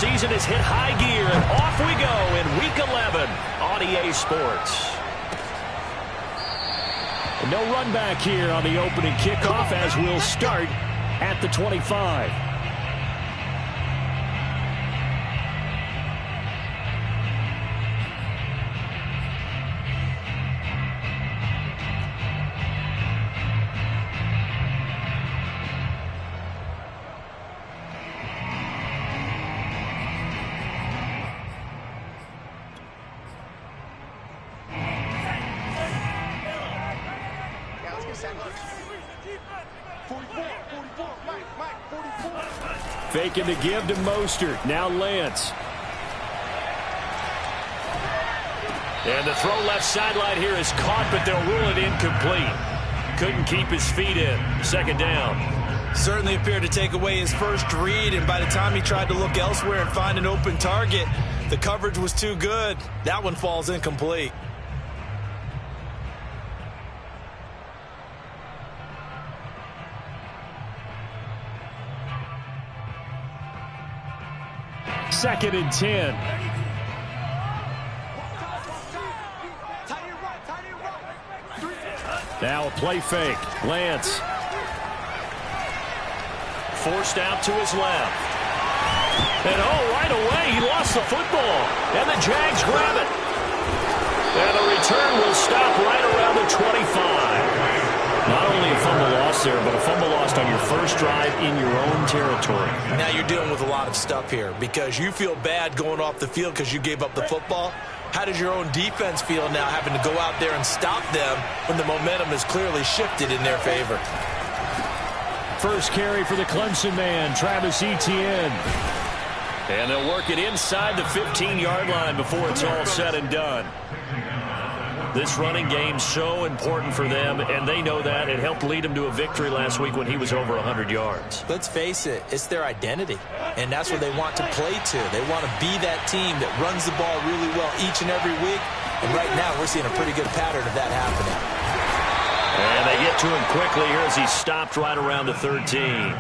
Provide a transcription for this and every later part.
season has hit high gear, and off we go in Week 11 on EA Sports. No run back here on the opening kickoff as we'll start at the 25. Faking to give to Mostert. Now Lance. And the throw left sideline here is caught, but they'll rule it incomplete. Couldn't keep his feet in. Second down. Certainly appeared to take away his first read, and by the time he tried to look elsewhere and find an open target, the coverage was too good. That one falls incomplete. Second and 10. Now a play fake. Lance. Forced out to his left. And right away he lost the football. And the Jags grab it. And the return will stop right around the 25. Not only a fumble loss there, but a fumble lost on your first drive in your own territory. Now you're dealing with a lot of stuff here because you feel bad going off the field because you gave up the football. How does your own defense feel now having to go out there and stop them when the momentum is clearly shifted in their favor? First carry for the Clemson man, Travis Etienne. And they'll work it inside the 15-yard line before it's all said and done. This running game's so important for them, and they know that. It helped lead them to a victory last week when he was over 100 yards. Let's face it, it's their identity, and that's what they want to play to. They want to be that team that runs the ball really well each and every week, and right now we're seeing a pretty good pattern of that happening. And they get to him quickly here as he stopped right around the 13.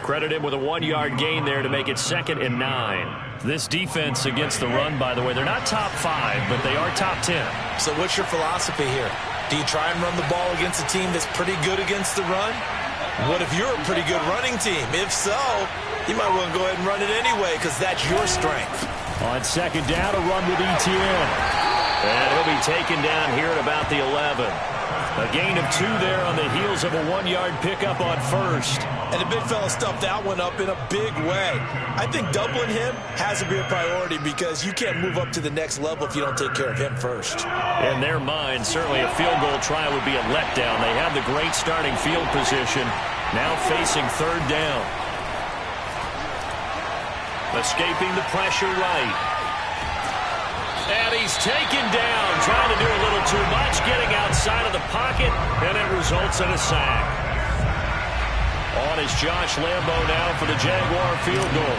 Credit him with a 1-yard gain there to make it 2nd and 9. This defense against the run, by the way, they're not top 5, but they are top 10. So what's your philosophy here? Do you try and run the ball against a team that's pretty good against the run? What if you're a pretty good running team? If so, you might want to go ahead and run it anyway because that's your strength. On second down, a run with Etienne. And he'll be taken down here at about the 11. A gain of 2 there on the heels of a 1-yard pickup on first. And the big fella stuffed that one up in a big way. I think doubling him has to be a priority because you can't move up to the next level if you don't take care of him first. In their mind, certainly a field goal try would be a letdown. They have the great starting field position. Now facing third down. Escaping the pressure right. And he's taken down, trying to do a little too much, getting outside of the pocket, and it results in a sack. On is Josh Lambo now for the Jaguar field goal.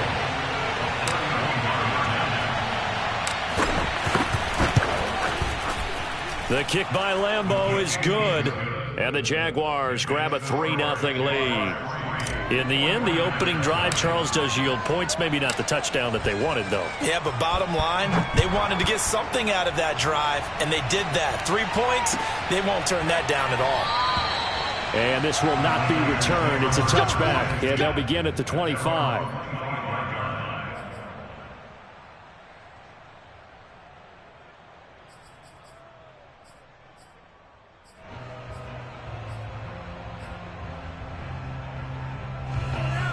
The kick by Lambo is good, and the Jaguars grab a 3-0 lead. In the end, the opening drive, Charles, does yield points. Maybe not the touchdown that they wanted, though. Yeah, but bottom line, they wanted to get something out of that drive, and they did that. 3 points, they won't turn that down at all. And this will not be returned. It's a touchback, and they'll begin at the 25.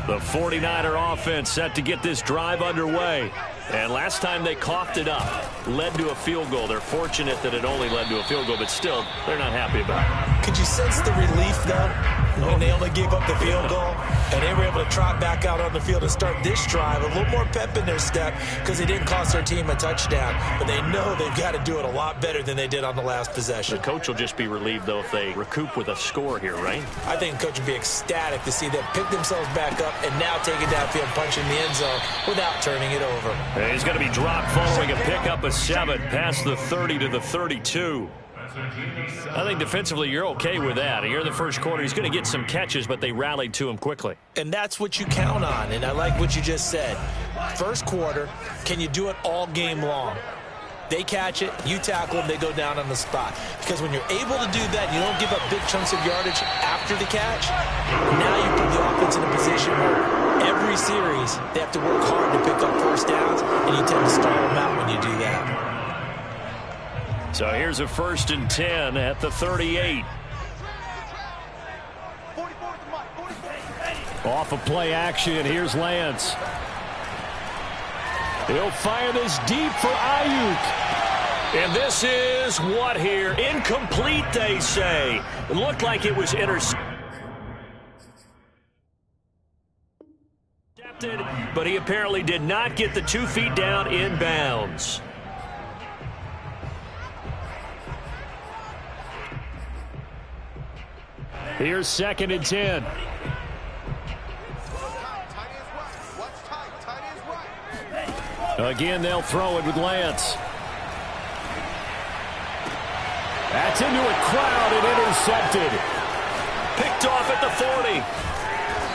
The 49er offense set to get this drive underway. And last time they coughed it up, led to a field goal. They're fortunate that it only led to a field goal, but still, they're not happy about it. Could you sense the relief, though, when they only gave up the field goal? And they were able to trot back out on the field and start this drive. A little more pep in their step because they didn't cost their team a touchdown. But they know they've got to do it a lot better than they did on the last possession. The coach will just be relieved, though, if they recoup with a score here, right? I think the coach would be ecstatic to see them pick themselves back up and now take it downfield, punching the end zone without turning it over. He's going to be dropped following a pickup of 7 past the 30 to the 32. I think defensively you're okay with that. Here in the first quarter, he's going to get some catches, but they rallied to him quickly. And that's what you count on, and I like what you just said. First quarter, can you do it all game long? They catch it, you tackle them, they go down on the spot. Because when you're able to do that, you don't give up big chunks of yardage after the catch, now you put the offense in a position where every series they have to work hard to pick up first downs, and you tend to stall them out when you do that. So here's a 1st and 10 at the 38. Off of play action, here's Lance. He'll fire this deep for Ayuk. And this is what here? Incomplete, they say. It looked like it was intercepted, but he apparently did not get the 2 feet down in bounds. Here's 2nd and 10. Again, they'll throw it with Lance. That's into a crowd and intercepted. Picked off at the 40.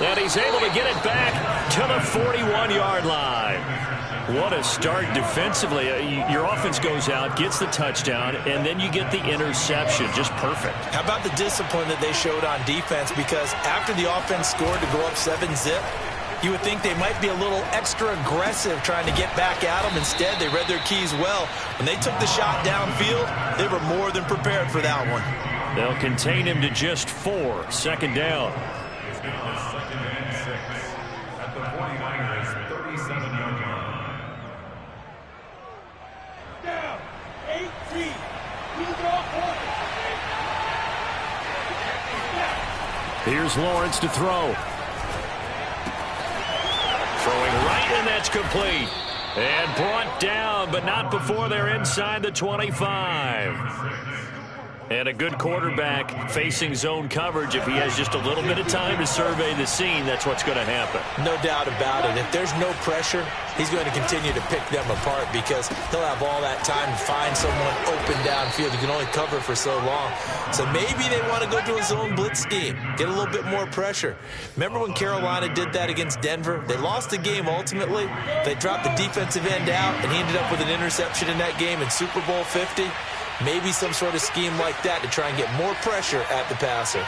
And he's able to get it back to the 41-yard line. What a start defensively. Your offense goes out, gets the touchdown, and then you get the interception. Just perfect. How about the discipline that they showed on defense? Because after the offense scored to go up 7-zip, you would think they might be a little extra aggressive trying to get back at them. Instead, they read their keys well. When they took the shot downfield, they were more than prepared for that one. They'll contain him to just 4. 2nd down. Here's Lawrence to throw. Throwing right, and that's complete. And brought down, but not before they're inside the 25. And a good quarterback facing zone coverage. If he has just a little bit of time to survey the scene, that's what's going to happen. No doubt about it. If there's no pressure, he's going to continue to pick them apart because he'll have all that time to find someone open downfield. He can only cover for so long. So maybe they want to go to a zone blitz scheme, get a little bit more pressure. Remember when Carolina did that against Denver? They lost the game ultimately. They dropped the defensive end out, and he ended up with an interception in that game in Super Bowl 50. Maybe some sort of scheme like that to try and get more pressure at the passer.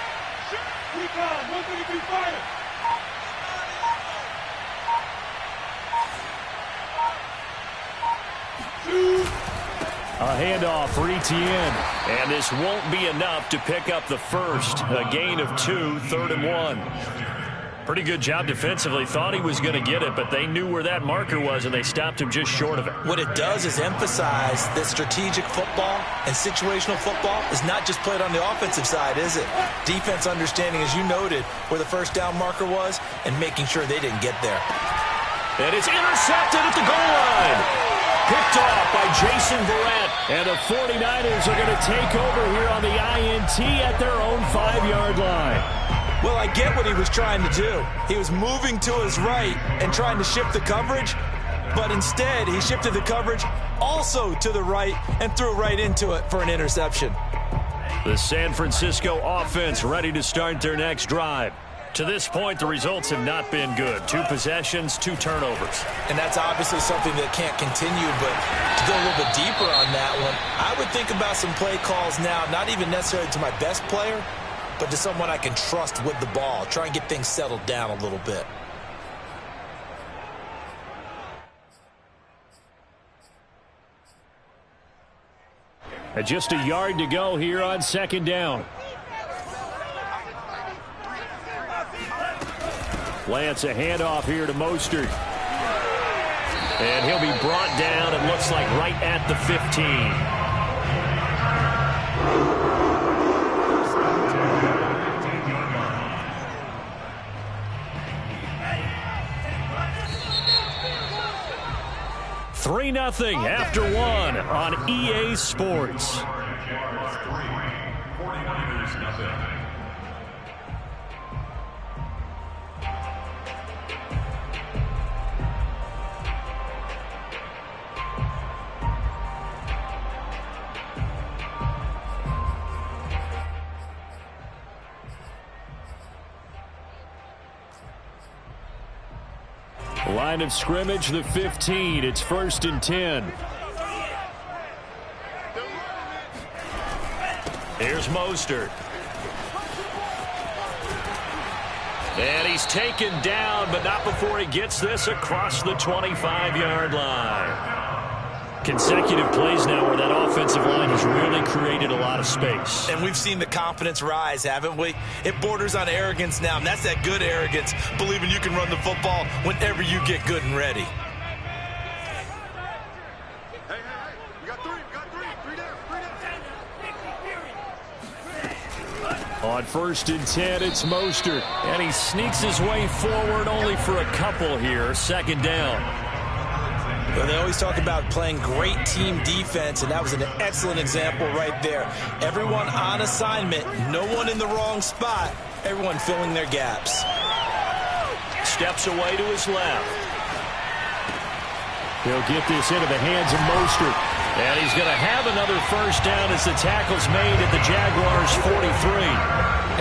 A handoff for Etienne. And this won't be enough to pick up the first. A gain of 2, 3rd and 1. Pretty good job defensively. Thought he was going to get it, but they knew where that marker was, and they stopped him just short of it. What it does is emphasize that strategic football and situational football is not just played on the offensive side, is it? Defense understanding, as you noted, where the first down marker was and making sure they didn't get there. And it's intercepted at the goal line. Picked off by Jason Verrett. And the 49ers are going to take over here on the INT at their own 5-yard line. Well, I get what he was trying to do. He was moving to his right and trying to shift the coverage, but instead he shifted the coverage also to the right and threw right into it for an interception. The San Francisco offense ready to start their next drive. To this point, the results have not been good. 2 possessions, 2 turnovers. And that's obviously something that can't continue, but to go a little bit deeper on that one, I would think about some play calls now, not even necessarily to my best player, but to someone I can trust with the ball. Try and get things settled down a little bit. Just a yard to go here on 2nd down. Lance, a handoff here to Mostert. And he'll be brought down, it looks like, right at the 15. Three 3-0 after 1 on EA Sports. Line of scrimmage, the 15. It's 1st and 10. Here's Mostert. And he's taken down, but not before he gets this across the 25-yard line. Consecutive plays now where that offensive line has really created a lot of space. And we've seen the confidence rise, haven't we? It borders on arrogance now, and that's that good arrogance, believing you can run the football whenever you get good and ready. Hey, we got three down. On 1st and 10, it's Mostert. And he sneaks his way forward only for a couple here. 2nd down. Well, they always talk about playing great team defense, and that was an excellent example right there. Everyone on assignment, no one in the wrong spot, everyone filling their gaps. Steps away to his left. He'll get this into the hands of Mostert. And he's going to have another 1st down as the tackle's made at the Jaguars' 43.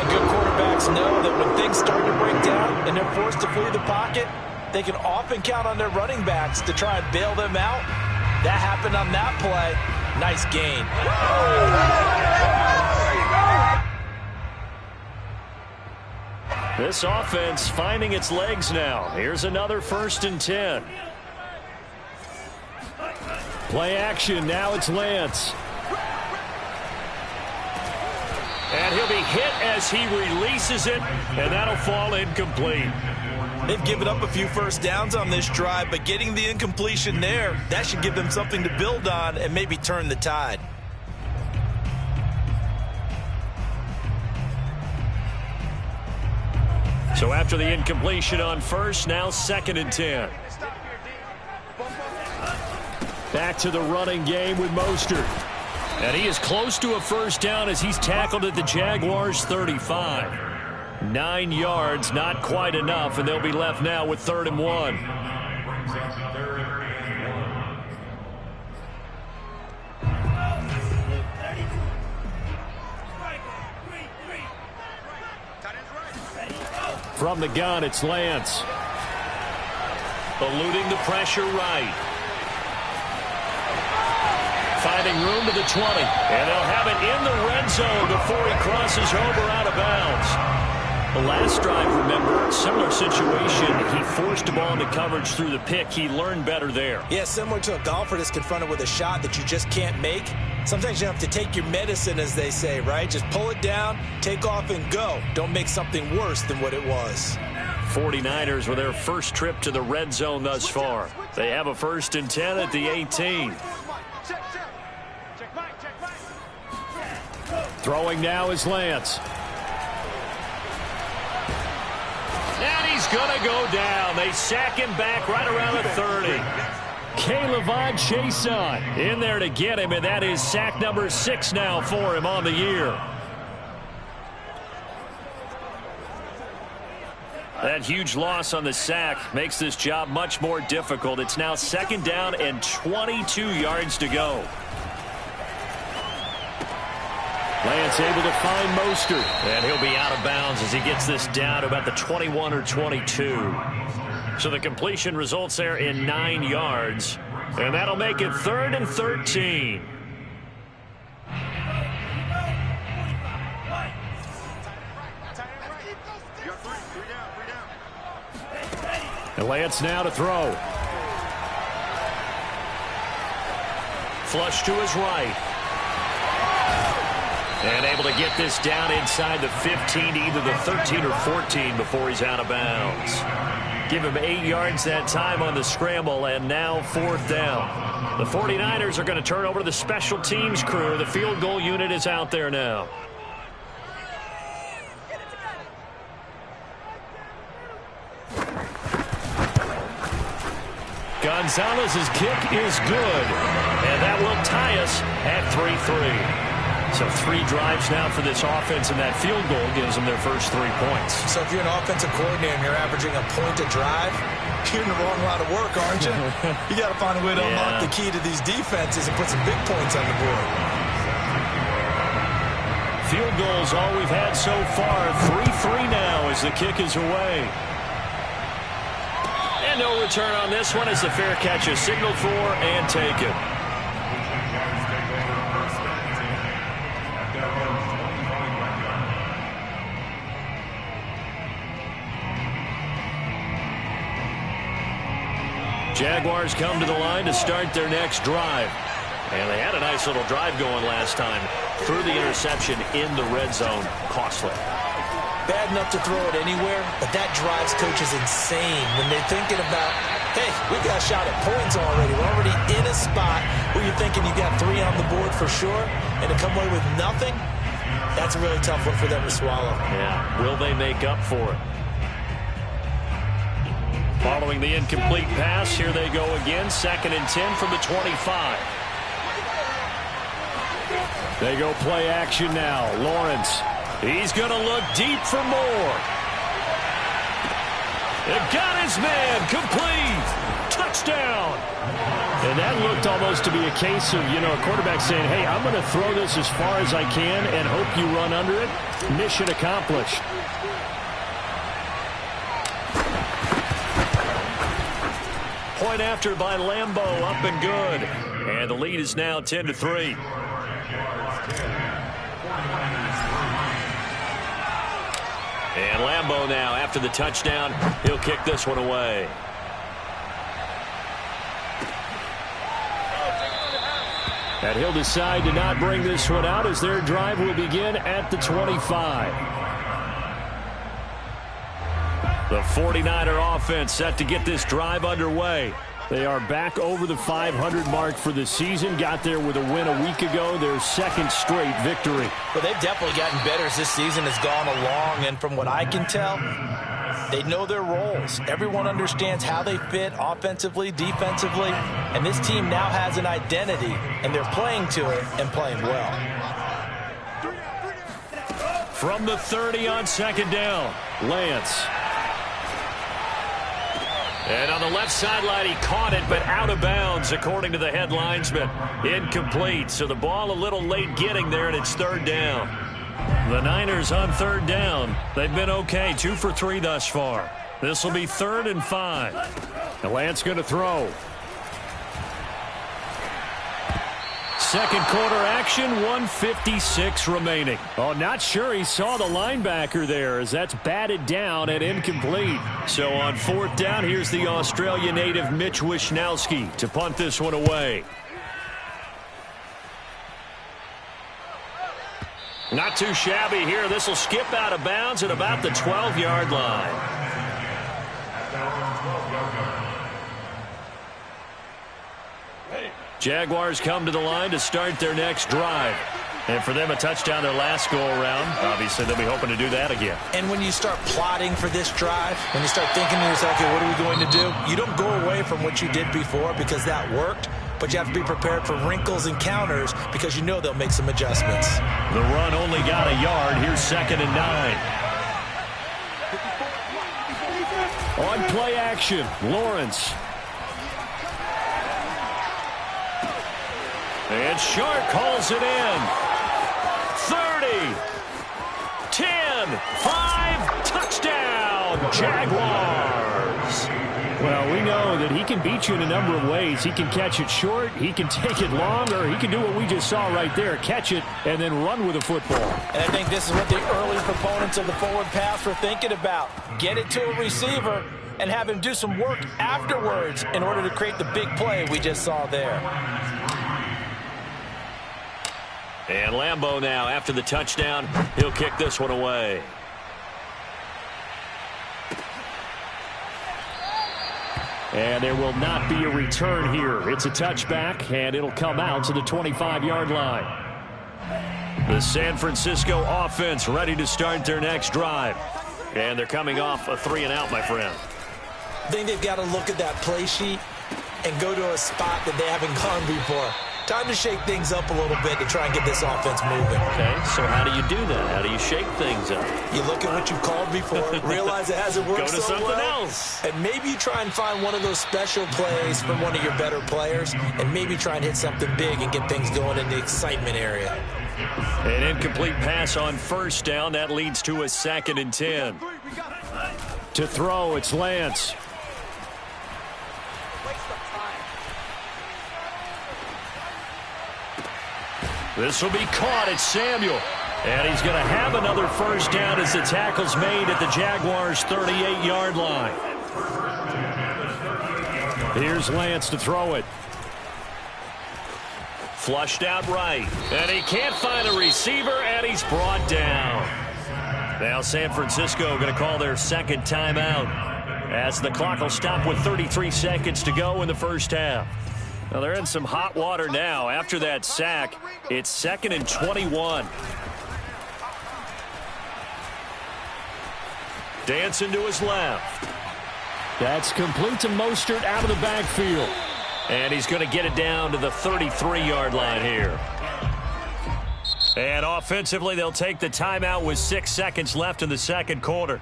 And good quarterbacks know that when things start to break down and they're forced to flee the pocket, they can often count on their running backs to try and bail them out. That happened on that play. Nice gain. This offense finding its legs now. Here's another 1st and 10. Play action. Now it's Lance. And he'll be hit as he releases it, and that'll fall incomplete. They've given up a few 1st downs on this drive, but getting the incompletion there, that should give them something to build on and maybe turn the tide. So after the incompletion on 1st, now 2nd and 10. Back to the running game with Mostert. And he is close to a 1st down as he's tackled at the Jaguars' 35. 9 yards, not quite enough, and they'll be left now with 3rd and 1. From the gun, it's Lance. Eluding the pressure right. Finding room to the 20. And they'll have it in the red zone before he crosses over out of bounds. The last drive, remember, similar situation. He forced a ball into coverage through the pick. He learned better there. Yeah, similar to a golfer that's confronted with a shot that you just can't make. Sometimes you have to take your medicine, as they say, right? Just pull it down, take off, and go. Don't make something worse than what it was. 49ers with their first trip to the red zone thus far. They have a 1st and 10 at the 18. Throwing now is Lance. And he's going to go down. They sack him back right around the 30. K'Lavon Chaisson in there to get him, and that is sack number 6 now for him on the year. That huge loss on the sack makes this job much more difficult. It's now 2nd down and 22 yards to go. Lance able to find Mostert. And he'll be out of bounds as he gets this down to about the 21 or 22. So the completion results there in 9 yards. And that'll make it 3rd and 13. And Lance now to throw. Flush to his right. And able to get this down inside the 15, either the 13 or 14 before he's out of bounds. Give him 8 yards that time on the scramble, and now 4th down. The 49ers are going to turn over to the special teams crew. The field goal unit is out there now. Gonzalez's kick is good, and that will tie us at 3-3. So 3 drives now for this offense, and that field goal gives them their first 3 points. So if you're an offensive coordinator and you're averaging a point a drive, you're in the wrong line of work, aren't you? You got to find a way to unlock the key to these defenses and put some big points on the board. Field goals all we've had so far. 3-3 now as the kick is away. And And no return on this one as the fair catch is signaled for and taken. Jaguars come to the line to start their next drive. And they had a nice little drive going last time. Through the interception in the red zone. Costly. Bad enough to throw it anywhere, but that drives coaches insane when they're thinking about, hey, we got a shot at points already. We're already in a spot where you're thinking you got 3 on the board for sure, and to come away with nothing, that's a really tough one for them to swallow. Yeah, will they make up for it? Following the incomplete pass, here they go again. 2nd and 10 from the 25. They go play action now. Lawrence. He's going to look deep for more. They've got his man. Complete. Touchdown. And that looked almost to be a case of, a quarterback saying, hey, I'm going to throw this as far as I can and hope you run under it. Mission accomplished. Point after by Lambo, up and good. And the lead is now 10-3. And Lambo now, after the touchdown, he'll kick this one away. And he'll decide to not bring this one out as their drive will begin at the 25. The 49er offense set to get this drive underway. They are back over the 500 mark for the season. Got there with a win a week ago, their 2nd straight victory. Well, they've definitely gotten better as this season has gone along, and from what I can tell, they know their roles. Everyone understands how they fit offensively, defensively, and this team now has an identity, and they're playing to it and playing well. From the 30 on 2nd down, Lance. And on the left sideline, he caught it, but out of bounds, according to the head linesman. Incomplete, so the ball a little late getting there, and it's 3rd down. The Niners on 3rd down. They've been okay, 2 for 3 thus far. This will be 3rd and 5. And Lance going to throw. 2nd quarter action, 1:56 remaining. Oh, not sure he saw the linebacker there as that's batted down and incomplete. So on 4th down, here's the Australia native Mitch Wishnowsky to punt this one away. Not too shabby here. This will skip out of bounds at about the 12-yard line. Jaguars come to the line to start their next drive. And for them, a touchdown their last go-around. Obviously, they'll be hoping to do that again. And when you start plotting for this drive, when you start thinking to yourself, okay, what are we going to do? You don't go away from what you did before because that worked, but you have to be prepared for wrinkles and counters because you know they'll make some adjustments. The run only got a yard. Here's 2nd and 9. On play action, Lawrence. And Shark calls it in. 30, 10, 5, touchdown, Jaguars. Well, we know that he can beat you in a number of ways. He can catch it short, he can take it long, or he can do what we just saw right there, catch it and then run with the football. And I think this is what the early proponents of the forward pass were thinking about. Get it to a receiver and have him do some work afterwards in order to create the big play we just saw there. And Lambo now, after the touchdown, he'll kick this one away. And there will not be a return here. It's a touchback, and it'll come out to the 25-yard line. The San Francisco offense ready to start their next drive. And they're coming off a 3-and-out, my friend. I think they've got to look at that play sheet and go to a spot that they haven't gone before. Time to shake things up a little bit to try and get this offense moving. Okay, so how do you do that? How do you shake things up? You look at what you've called before, realize it hasn't worked so well. Go to something else. And maybe you try and find one of those special plays from one of your better players, and maybe try and hit something big and get things going in the excitement area. An incomplete pass on 1st down. That leads to a 2nd and 10. To throw, it's Lance. This will be caught. It's Samuel. And he's going to have another first down as the tackle's made at the Jaguars' 38-yard line. Here's Lance to throw it. Flushed out right. And he can't find a receiver, and he's brought down. Now San Francisco going to call their second timeout as the clock will stop with 33 seconds to go in the first half. Now they're in some hot water now. After that sack, it's 2nd and 21. Dancing to his left. That's complete to Mostert out of the backfield. And he's going to get it down to the 33-yard line here. And offensively, they'll take the timeout with 6 seconds left in the second quarter.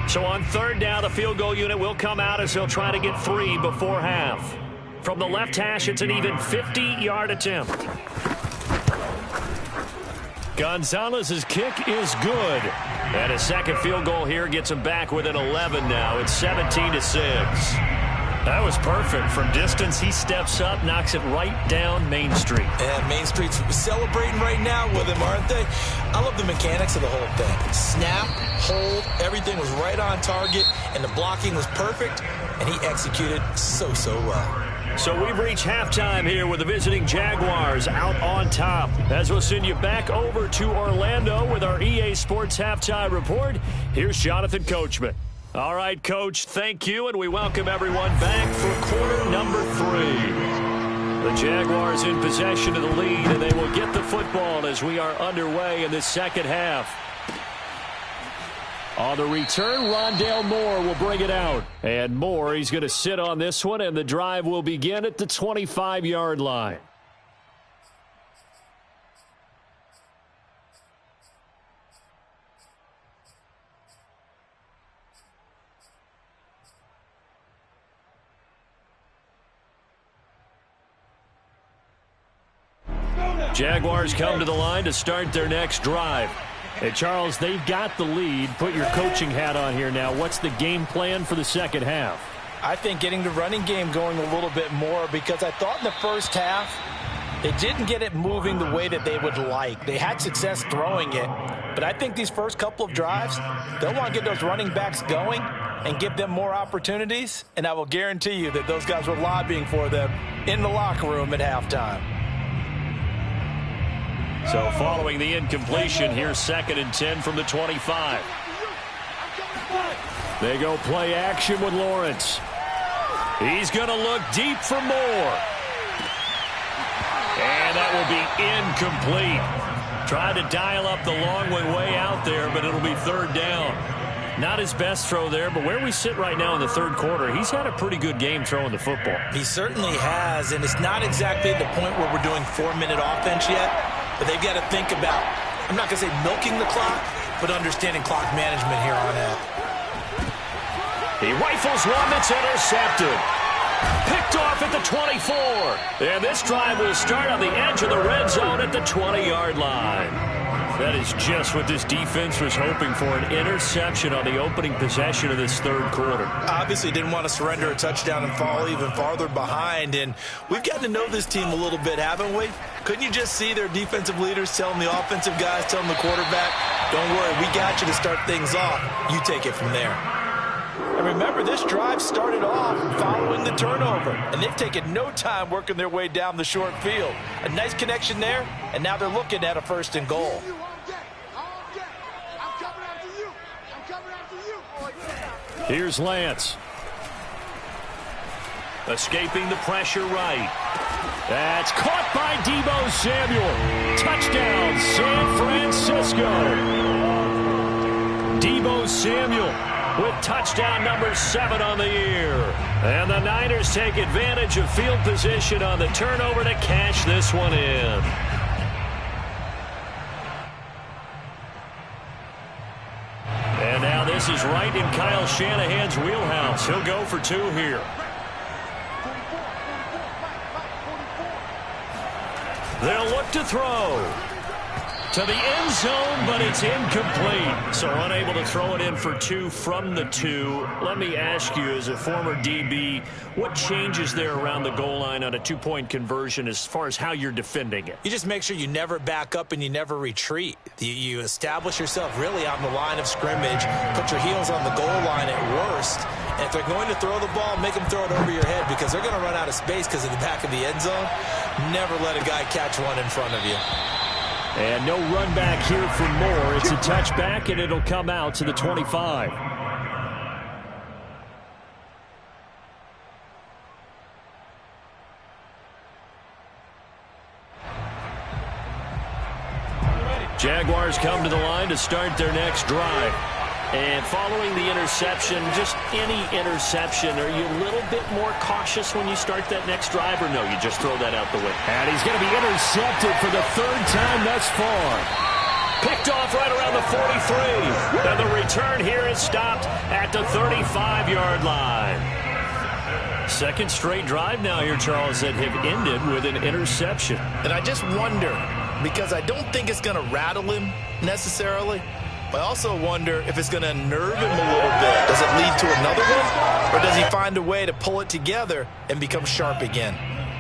So on third down, the field goal unit will come out as they'll try to get 3 before half. From the left hash, it's an even 50-yard attempt. Gonzalez's kick is good. And a second field goal here gets him back within 11 now. It's 17-6. That was perfect. From distance, he steps up, knocks it right down Main Street. And Main Street's celebrating right now with him, aren't they? I love the mechanics of the whole thing. Snap, hold, everything was right on target, and the blocking was perfect, and he executed so well. So we've reached halftime here with the visiting Jaguars out on top. As we'll send you back over to Orlando with our EA Sports Halftime Report, here's Jonathan Coachman. All right, Coach, thank you, and we welcome everyone back for quarter number 3. The Jaguars in possession of the lead, and they will get the football as we are underway in the second half. On the return, Rondale Moore will bring it out. And Moore, he's going to sit on this one, and the drive will begin at the 25-yard line. Jaguars come to the line to start their next drive. Hey, Charles, they've got the lead. Put your coaching hat on here now. What's the game plan for the second half? I think getting the running game going a little bit more, because I thought in the first half they didn't get it moving the way that they would like. They had success throwing it, but I think these first couple of drives, they'll want to get those running backs going and give them more opportunities, and I will guarantee you that those guys were lobbying for them in the locker room at halftime. So following the incompletion, here's 2nd and 10 from the 25. They go play action with Lawrence. He's going to look deep for Moore. And that will be incomplete. Tried to dial up the long one way out there, but it'll be third down. Not his best throw there, but where we sit right now in the third quarter, he's had a pretty good game throwing the football. He certainly has, and it's not exactly the point where we're doing 4-minute offense yet. But they've got to think about, I'm not going to say milking the clock, but understanding clock management here on out. He rifles one that's intercepted. Picked off at the 24. And this drive will start on the edge of the red zone at the 20-yard line. That is just what this defense was hoping for, an interception on the opening possession of this third quarter. Obviously didn't want to surrender a touchdown and fall even farther behind. And we've gotten to know this team a little bit, haven't we? Couldn't you just see their defensive leaders telling the offensive guys, telling the quarterback, don't worry, we got you to start things off. You take it from there. And remember, this drive started off following the turnover, and they've taken no time working their way down the short field. A nice connection there, and now they're looking at a 1st and goal. Here's Lance. Escaping the pressure right. That's caught by Deebo Samuel. Touchdown, San Francisco. Deebo Samuel with touchdown number 7 on the year. And the Niners take advantage of field position on the turnover to cash this one in. And now this is right in Kyle Shanahan's wheelhouse. He'll go for 2 here. They'll look to throw. To the end zone, but it's incomplete. So unable to throw it in for 2 from the 2. Let me ask you, as a former DB, what changes there around the goal line on a 2-point conversion as far as how you're defending it? You just make sure you never back up and you never retreat. You establish yourself really on the line of scrimmage, put your heels on the goal line at worst, and if they're going to throw the ball, make them throw it over your head because they're going to run out of space because of the back of the end zone. Never let a guy catch one in front of you. And no run back here for Moore. It's a touchback, and it'll come out to the 25. Jaguars come to the line to start their next drive. And following the interception, just any interception, are you a little bit more cautious when you start that next drive, or no, you just throw that out the way? And he's going to be intercepted for the 3rd time thus far. Picked off right around the 43. And the return here is stopped at the 35-yard line. Second straight drive now here, Charles, that have ended with an interception. And I just wonder, because I don't think it's going to rattle him necessarily, but I also wonder if it's going to nerve him a little bit. Does it lead to another one? Or does he find a way to pull it together and become sharp again?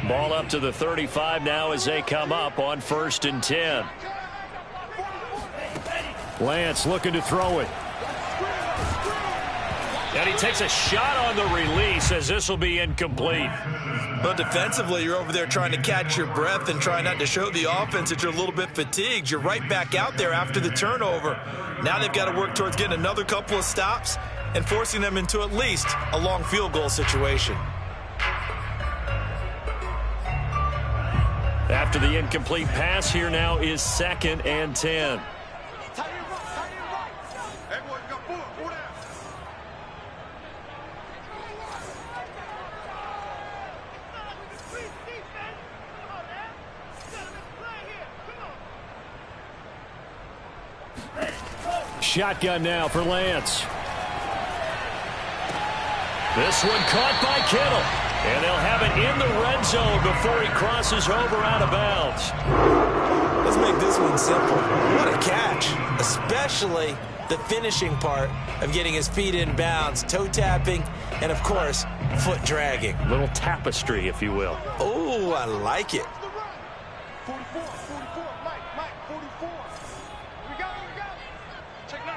Ball up to the 35 now as they come up on 1st and 10. Lance looking to throw it. And he takes a shot on the release as this will be incomplete. But defensively, you're over there trying to catch your breath and try not to show the offense that you're a little bit fatigued. You're right back out there after the turnover. Now they've got to work towards getting another couple of stops and forcing them into at least a long field goal situation. After the incomplete pass, here now is 2nd and 10. Shotgun now for Lance. This one caught by Kittle. And they'll have it in the red zone before he crosses over out of bounds. Let's make this one simple. What a catch, especially the finishing part of getting his feet in bounds, toe tapping, and, of course, foot dragging. Little tapestry, if you will. Oh, I like it. 44, 44, Mike, 44. We got it. Check line.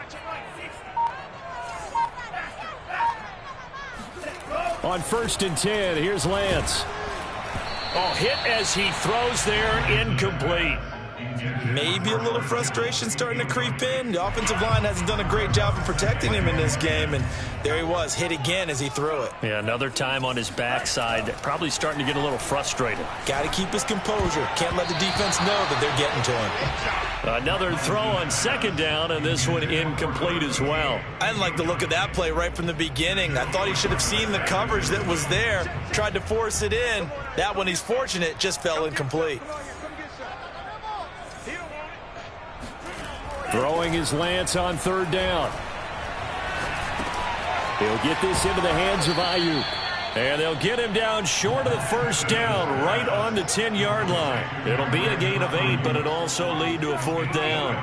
On 1st and 10, here's Lance. Oh, hit as he throws there, incomplete. Maybe a little frustration starting to creep in. The offensive line hasn't done a great job of protecting him in this game, and there he was, hit again as he threw it. Yeah, another time on his backside, probably starting to get a little frustrated. Got to keep his composure. Can't let the defense know that they're getting to him. Another throw on 2nd down, and this one incomplete as well. I didn't like the look of that play right from the beginning. I thought he should have seen the coverage that was there, tried to force it in. That one, he's fortunate, just fell incomplete. Throwing is Lance on 3rd down. He'll get this into the hands of Ayuk. And they'll get him down short of the 1st down, right on the 10-yard line. It'll be a gain of 8, but it'll also lead to a 4th down.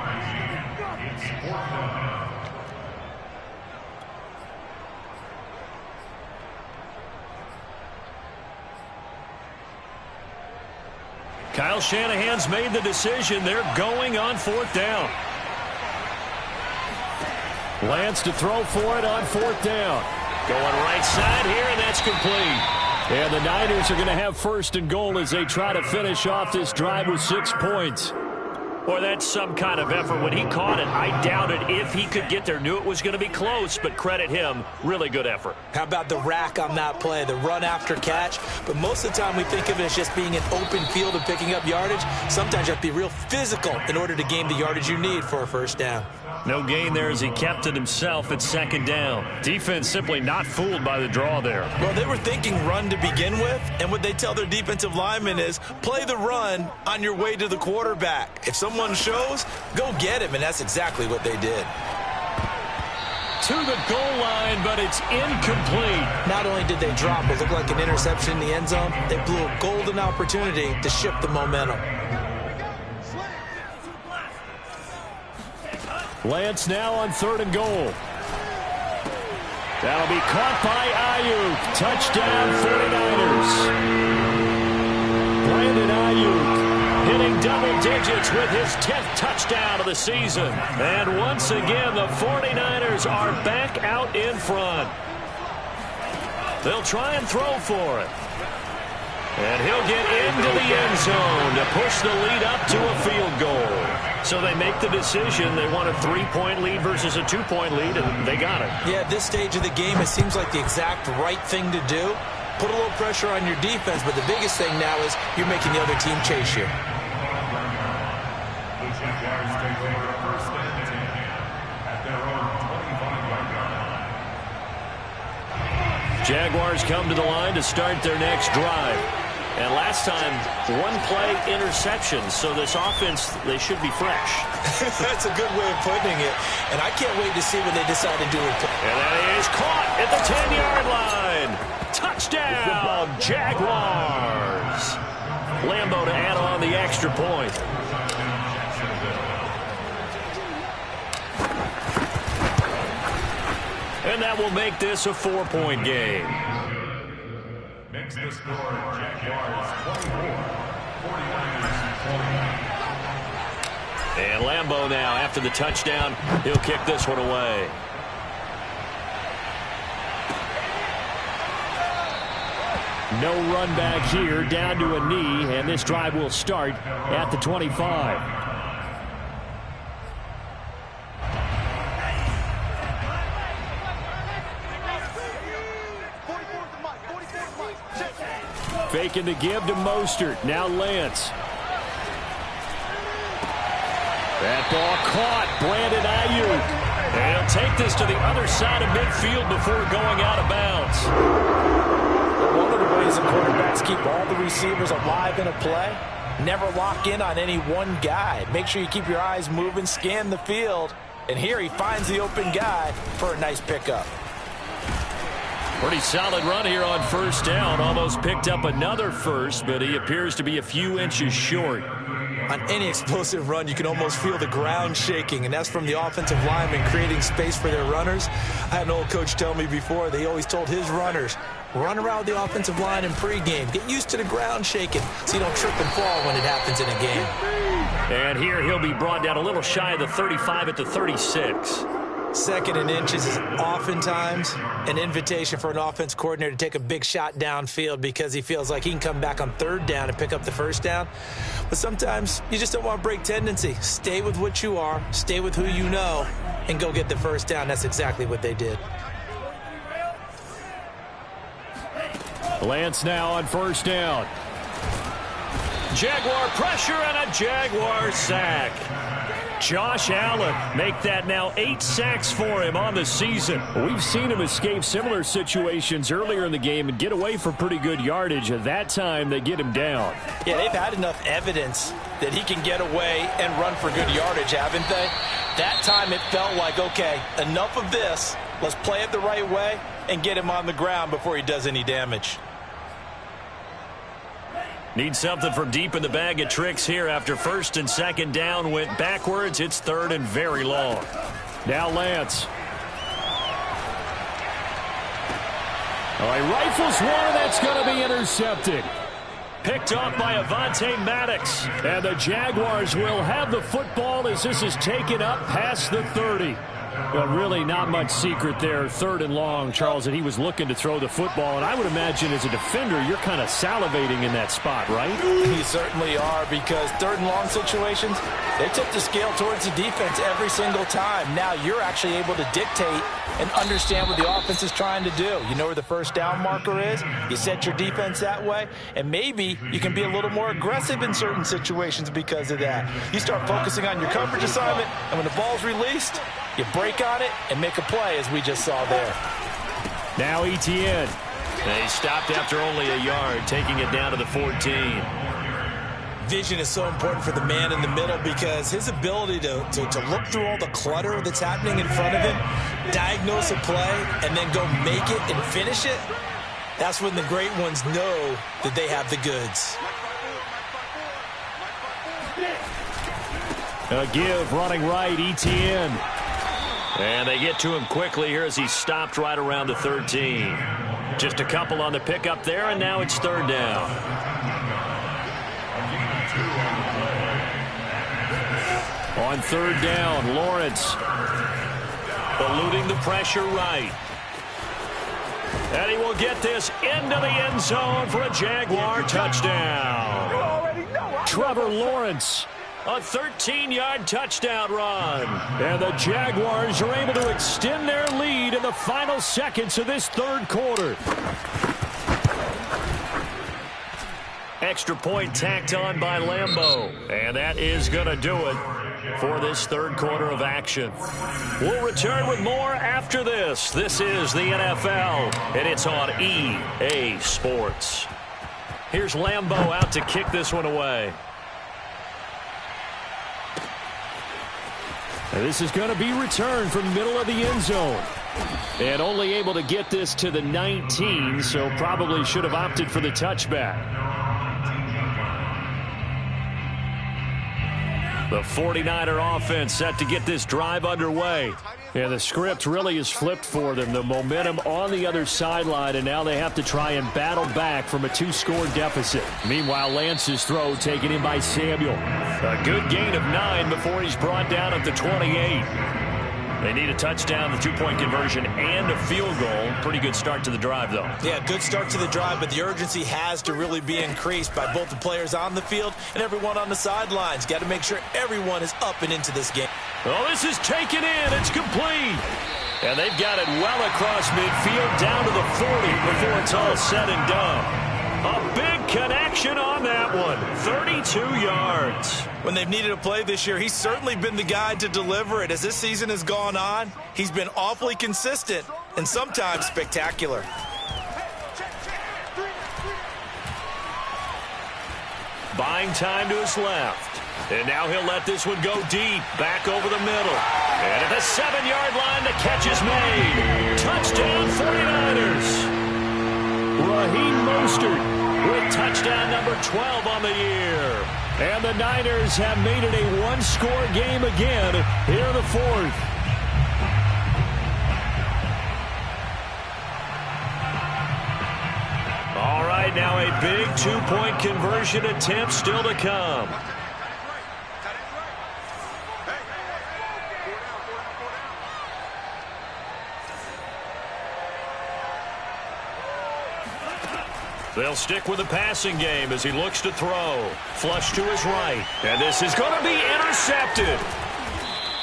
Kyle Shanahan's made the decision. They're going on 4th down. Lance to throw for it on 4th down. Going right side here, and that's complete. And the Niners are going to have 1st and goal as they try to finish off this drive with 6 points. Boy, that's some kind of effort. When he caught it, I doubted if he could get there. Knew it was going to be close, but credit him. Really good effort. How about the rack on that play, the run after catch? But most of the time we think of it as just being an open field and picking up yardage. Sometimes you have to be real physical in order to gain the yardage you need for a 1st down. No gain there as he kept it himself at 2nd down. Defense simply not fooled by the draw there. Well, they were thinking run to begin with, and what they tell their defensive linemen is play the run on your way to the quarterback. If someone shows, go get him, and that's exactly what they did. To the goal line, but it's incomplete. Not only did they drop what looked like an interception in the end zone, they blew a golden opportunity to shift the momentum. Lance now on 3rd and goal. That'll be caught by Ayuk. Touchdown 49ers. Brandon Ayuk hitting double digits with his 10th touchdown of the season. And once again, the 49ers are back out in front. They'll try and throw for it. And he'll get into the end zone to push the lead up to a field goal. So they make the decision. They want a 3-point lead versus a 2-point lead, and they got it. Yeah, at this stage of the game, it seems like the exact right thing to do. Put a little pressure on your defense, but the biggest thing now is you're making the other team chase you. Jaguars come to the line to start their next drive. And last time, 1-play interception. So this offense, they should be fresh. That's a good way of putting it. And I can't wait to see what they decide to do with it. And that is caught at the 10-yard line. Touchdown, Jaguars. Lambeau to add on the extra point. And that will make this a 4-point game. Next to score, Jaguars 24, 49ers 49. And Lambeau now, after the touchdown, he'll kick this one away. No run back here, down to a knee, and this drive will start at the 25. Faking the give to Mostert. Now Lance. That ball caught. Brandon Ayuk. And he'll take this to the other side of midfield before going out of bounds. One of the ways the quarterbacks keep all the receivers alive in a play, never lock in on any one guy. Make sure you keep your eyes moving, scan the field. And here he finds the open guy for a nice pickup. Pretty solid run here on first down. Almost picked up another first, but he appears to be a few inches short. On any explosive run, you can almost feel the ground shaking, and that's from the offensive linemen creating space for their runners. I had an old coach tell me before, they always told his runners, run around the offensive line in pregame. Get used to the ground shaking so you don't trip and fall when it happens in a game. And here he'll be brought down a little shy of the 35 at the 36. 2nd and inches is oftentimes an invitation for an offense coordinator to take a big shot downfield because he feels like he can come back on 3rd down and pick up the 1st down. But sometimes you just don't want to break tendency. Stay with what you are, stay with who you know, and go get the 1st down. That's exactly what they did. Lance now on 1st down. Jaguar pressure and a Jaguar sack. Josh Allen make that now 8 sacks for him on the season. We've seen him escape similar situations earlier in the game and get away for pretty good yardage. At that time, they get him down. Yeah, they've had enough evidence that he can get away and run for good yardage, haven't they? That time it felt like, okay, enough of this. Let's play it the right way and get him on the ground before he does any damage. Need something from deep in the bag of tricks here after 1st and 2nd down went backwards. It's 3rd and very long. Now Lance. Oh, he rifles one, and that's going to be intercepted. Picked off by Avonte Maddox. And the Jaguars will have the football as this is taken up past the 30. Well, really not much secret there. 3rd and long, Charles, that he was looking to throw the football. And I would imagine as a defender, you're kind of salivating in that spot, right? You certainly are, because 3rd and long situations, they tip the scale towards the defense every single time. Now you're actually able to dictate and understand what the offense is trying to do. You know where the 1st down marker is. You set your defense that way, and maybe you can be a little more aggressive in certain situations because of that. You start focusing on your coverage assignment, and when the ball's released, you break on it and make a play, as we just saw there. Now Etienne. They stopped after only a yard, taking it down to the 14. Vision is so important for the man in the middle because his ability to look through all the clutter that's happening in front of him, diagnose a play, and then go make it and finish it, that's when the great ones know that they have the goods. A give running right, Etienne. And they get to him quickly here as he stopped right around the 13. Just a couple on the pickup there, and now it's third down. On third down, Lawrence eluding the pressure right. And he will get this into the end zone for a Jaguar touchdown. Trevor Lawrence, a 13-yard touchdown run. And the Jaguars are able to extend their lead in the final seconds of this third quarter. Extra point tacked on by Lambeau. And that is going to do it for this third quarter of action. We'll return with more after this. This is the NFL, and it's on EA Sports. Here's Lambeau out to kick this one away. And this is going to be returned from the middle of the end zone. And only able to get this to the 19, so probably should have opted for the touchback. The 49er offense set to get this drive underway. And the script really is flipped for them. The momentum on the other sideline, and now they have to try and battle back from a 2-score deficit. Meanwhile, Lance's throw taken in by Samuel. A good gain of 9 before he's brought down at the 28. They need a touchdown, the 2-point conversion, and a field goal. Pretty good start to the drive, though. Yeah, good start to the drive, but the urgency has to really be increased by both the players on the field and everyone on the sidelines. Got to make sure everyone is up and into this game. Oh, this is taken in. It's complete. And they've got it well across midfield down to the 40 before it's all said and done. A big connection on that one. 32 yards. When they've needed a play this year, he's certainly been the guy to deliver it. As this season has gone on, he's been awfully consistent and sometimes spectacular. Buying time to his left. And now he'll let this one go deep, back over the middle. And at the 7-yard line, the catch is made. Touchdown, 49ers. Raheem Mostert with touchdown number 12 on the year. And the Niners have made it a 1-score game again here in the fourth. All right, now a big 2-point conversion attempt still to come. They'll stick with the passing game as he looks to throw. Flush to his right. And this is going to be intercepted.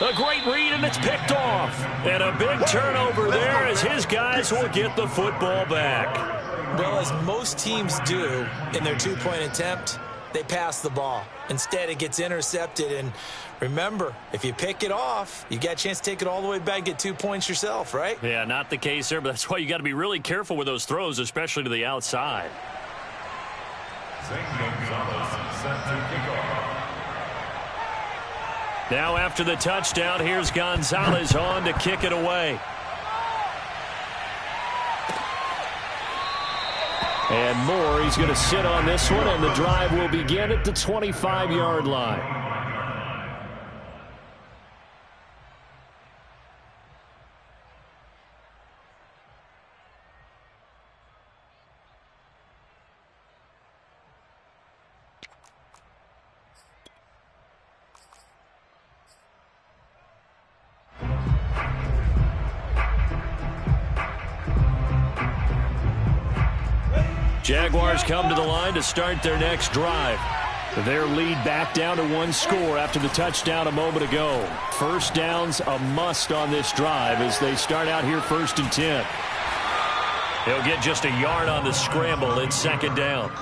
A great read, and it's picked off. And a big turnover there as his guys will get the football back. Well, as most teams do in their 2-point attempt, they pass the ball. Instead, it gets intercepted. And remember, if you pick it off, you got a chance to take it all the way back and get 2 points yourself, right? Yeah, not the case there, but that's why you got to be really careful with those throws, especially to the outside. Now after the touchdown, here's Gonzalez on to kick it away. And Moore, he's going to sit on this one, and the drive will begin at the 25-yard line. Jaguars come to the line to start their next drive. Their lead back down to 1 score after the touchdown a moment ago. First down's a must on this drive as they start out here 1st and 10. They'll get just a yard on the scramble in 2nd down.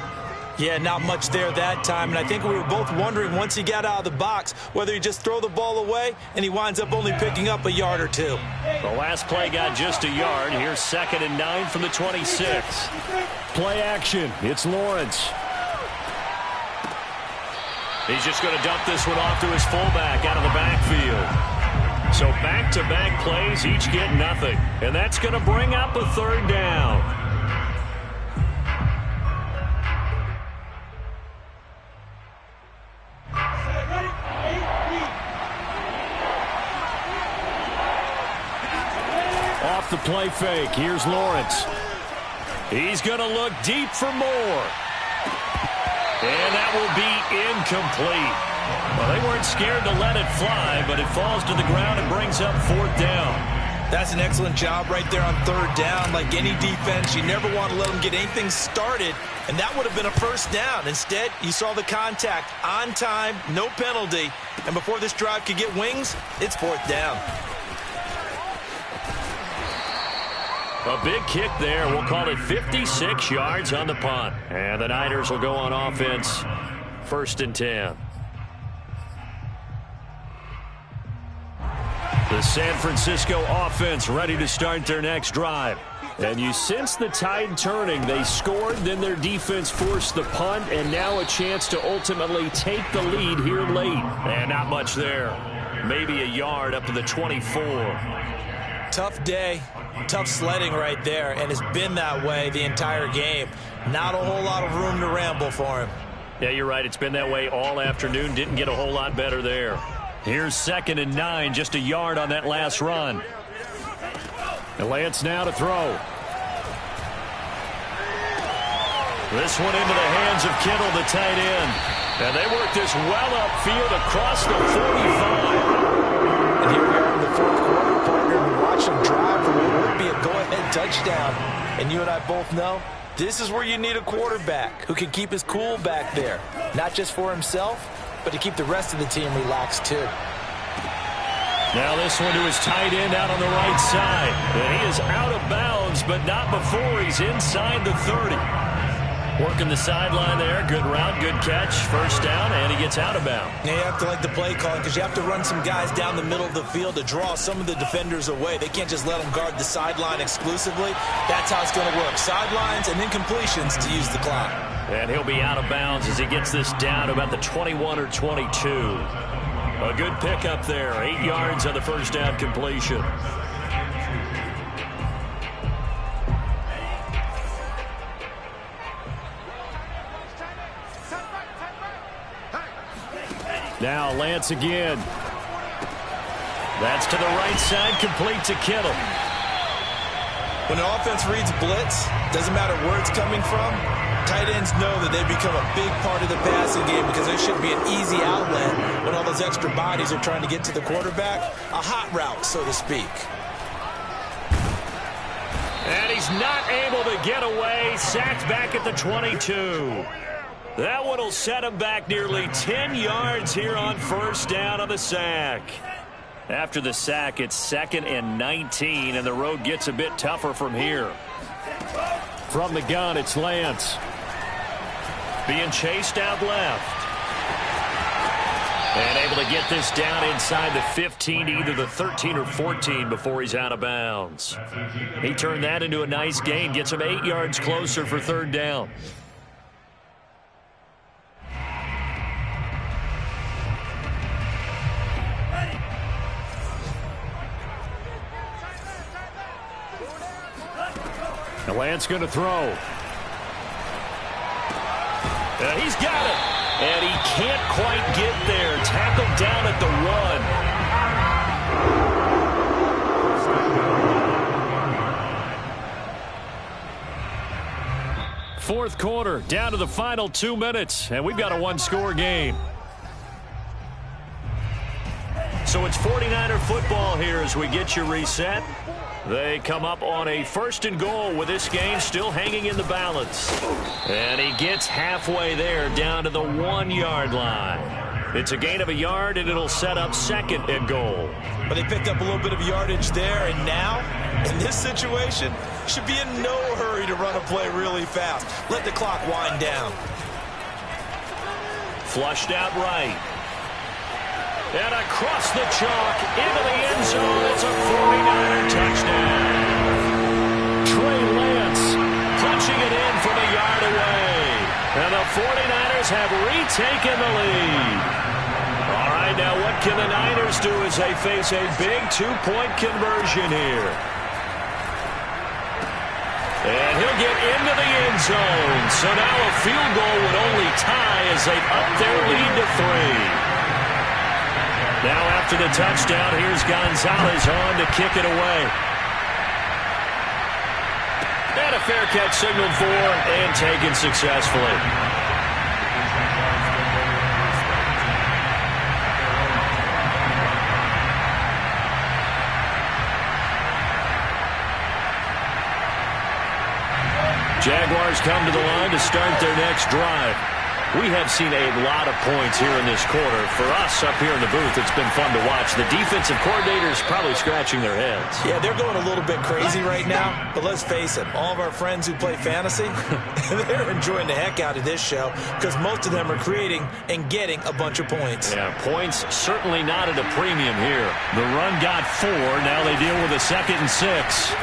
Yeah, not much there that time, and I think we were both wondering once he got out of the box whether he just throw the ball away, and he winds up only picking up a yard or 2. The last play got just a yard. Here's 2nd and 9 from the 26. Play action. It's Lawrence. He's just going to dump this one off to his fullback out of the backfield. So back-to-back plays, each get nothing. And that's going to bring up a 3rd down. play fake. Here's Lawrence. He's going to look deep for more. And that will be incomplete. Well, they weren't scared to let it fly, but it falls to the ground and brings up 4th down. That's an excellent job right there on 3rd down. Like any defense, you never want to let them get anything started, and that would have been a 1st down. Instead, you saw the contact on time, no penalty, and before this drive could get wings, it's 4th down. A big kick there. We'll call it 56 yards on the punt. And the Niners will go on offense, 1st and 10. The San Francisco offense ready to start their next drive. And you sense the tide turning. They scored, then their defense forced the punt, and now a chance to ultimately take the lead here late. And not much there. Maybe a yard up to the 24. Tough day, tough sledding right there, and it's been that way the entire game. Not a whole lot of room to ramble for him. Yeah, you're right. It's been that way all afternoon. Didn't get a whole lot better there. Here's 2nd and 9, just a yard on that last run. And Lance now to throw. This one into the hands of Kittle, the tight end. And they work this well upfield across the 45. And here we are in the 4th quarter, partner. We watch them drive for what would be a go-ahead touchdown. And you and I both know this is where you need a quarterback who can keep his cool back there. Not just for himself, but to keep the rest of the team relaxed too. Now this one to his tight end out on the right side. And he is out of bounds, but not before he's inside the 30. Working the sideline there. Good route, good catch. 1st down, and he gets out of bounds. Now you have to like the play calling because you have to run some guys down the middle of the field to draw some of the defenders away. They can't just let them guard the sideline exclusively. That's how it's going to work. Sidelines and then completions to use the clock. And he'll be out of bounds as he gets this down to about the 21 or 22. A good pickup there. 8 yards on the 1st down completion. Now Lance again. That's to the right side, complete to Kittle. When the offense reads blitz, doesn't matter where it's coming from, tight ends know that they become a big part of the passing game because there should be an easy outlet when all those extra bodies are trying to get to the quarterback. A hot route, so to speak. And he's not able to get away. Sacked back at the 22. That one will set him back nearly 10 yards here on 1st down on the sack. After the sack, it's 2nd and 19, and the road gets a bit tougher from here. From the gun, it's Lance. Being chased out left. And able to get this down inside the 15, either the 13 or 14 before he's out of bounds. He turned that into a nice gain, gets him 8 yards closer for 3rd down. And Lance going to throw. He's got it. And he can't quite get there. Tackled down at the 1. Fourth quarter, down to the final 2 minutes. And we've got a one-score game. So it's 49er football here as we get you reset. They come up on a 1st and goal with this game still hanging in the balance. And he gets halfway there down to the 1 yard line. It's a gain of a yard, and it'll set up 2nd and goal. But they picked up a little bit of yardage there, and now, in this situation, should be in no hurry to run a play really fast. Let the clock wind down. Flushed out right. And across the chalk into the end zone. It's a 49er touchdown. Trey Lance punching it in from a yard away. And the 49ers have retaken the lead. All right, now what can the Niners do as they face a big 2-point conversion here? And he'll get into the end zone. So now a field goal would only tie as they up their lead to 3. Now after the touchdown, here's Gonzalez on to kick it away. And a fair catch signaled for and taken successfully. Jaguars come to the line to start their next drive. We have seen a lot of points here in this quarter. For us up here in the booth, it's been fun to watch. The defensive coordinators probably scratching their heads. Yeah, they're going a little bit crazy right now. But let's face it, all of our friends who play fantasy, they're enjoying the heck out of this show because most of them are creating and getting a bunch of points. Yeah, points certainly not at a premium here. The run got 4. Now they deal with a 2nd and 6.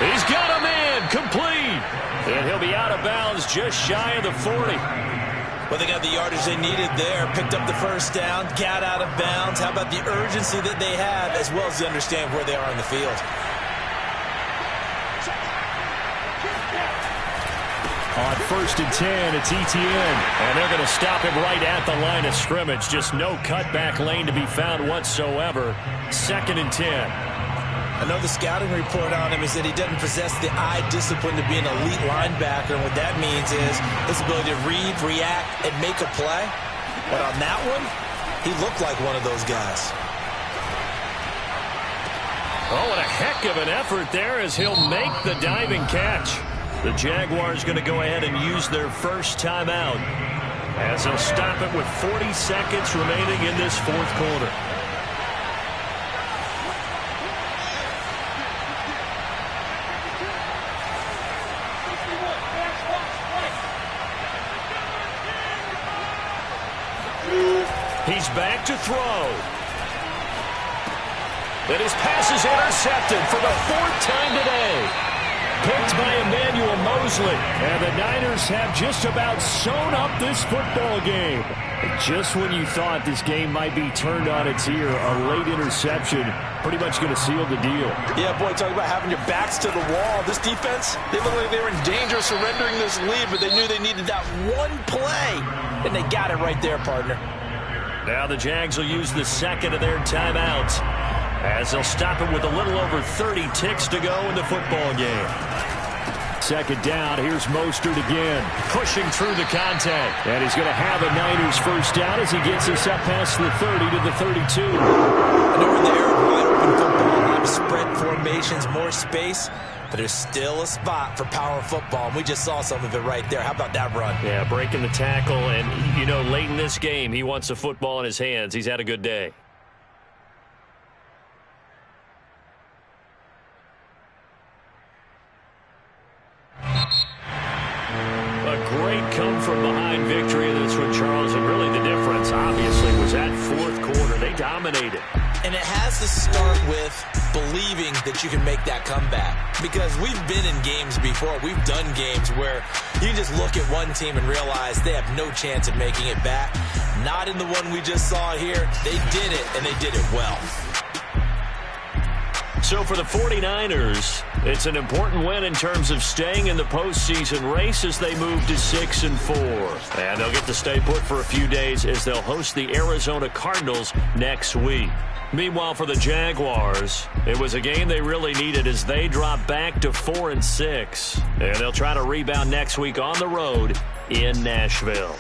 He's got a man complete. And he'll be out of bounds just shy of the 40. Well, they got the yardage they needed there. Picked up the first down, got out of bounds. How about the urgency that they have as well as they understand where they are on the field? On 1st and 10, it's Etienne. And they're going to stop him right at the line of scrimmage. Just no cutback lane to be found whatsoever. 2nd and 10. I know the scouting report on him is that he doesn't possess the eye discipline to be an elite linebacker. And what that means is his ability to read, react, and make a play. But on that one, he looked like one of those guys. Oh, what a heck of an effort there as he'll make the diving catch. The Jaguars going to go ahead and use their first timeout as they'll stop it with 40 seconds remaining in this 4th quarter. He's back to throw. And his pass is intercepted for the 4th time today. Picked by Emmanuel Mosley. And the Niners have just about sewn up this football game. Just when you thought this game might be turned on its ear, a late interception pretty much going to seal the deal. Yeah, boy, talk about having your backs to the wall. This defense, they look like they were in danger of surrendering this lead, but they knew they needed that one play. And they got it right there, partner. Now the Jags will use the 2nd of their timeouts as they'll stop it with a little over 30 ticks to go in the football game. 2nd down, here's Mostert again, pushing through the contact. And he's going to have a Niners first down as he gets us up past the 30 to the 32. I know we're there, wide open football, a lot of spread formations, more space. But there's still a spot for power football, and we just saw some of it right there. How about that run? Yeah, breaking the tackle, and, you know, late in this game, he wants the football in his hands. He's had a good day. A great come-from-behind victory in this one, Charles, and really the difference, obviously, was that 4th quarter. They dominated. And it has to start with believing that you can make that comeback. Because we've been in games before. We've done games where you can just look at one team and realize they have no chance of making it back. Not in the one we just saw here. They did it, and they did it well. So for the 49ers, it's an important win in terms of staying in the postseason race as they move to 6-4. And they'll get to stay put for a few days as they'll host the Arizona Cardinals next week. Meanwhile, for the Jaguars, it was a game they really needed as they drop back to 4-6. And they'll try to rebound next week on the road in Nashville.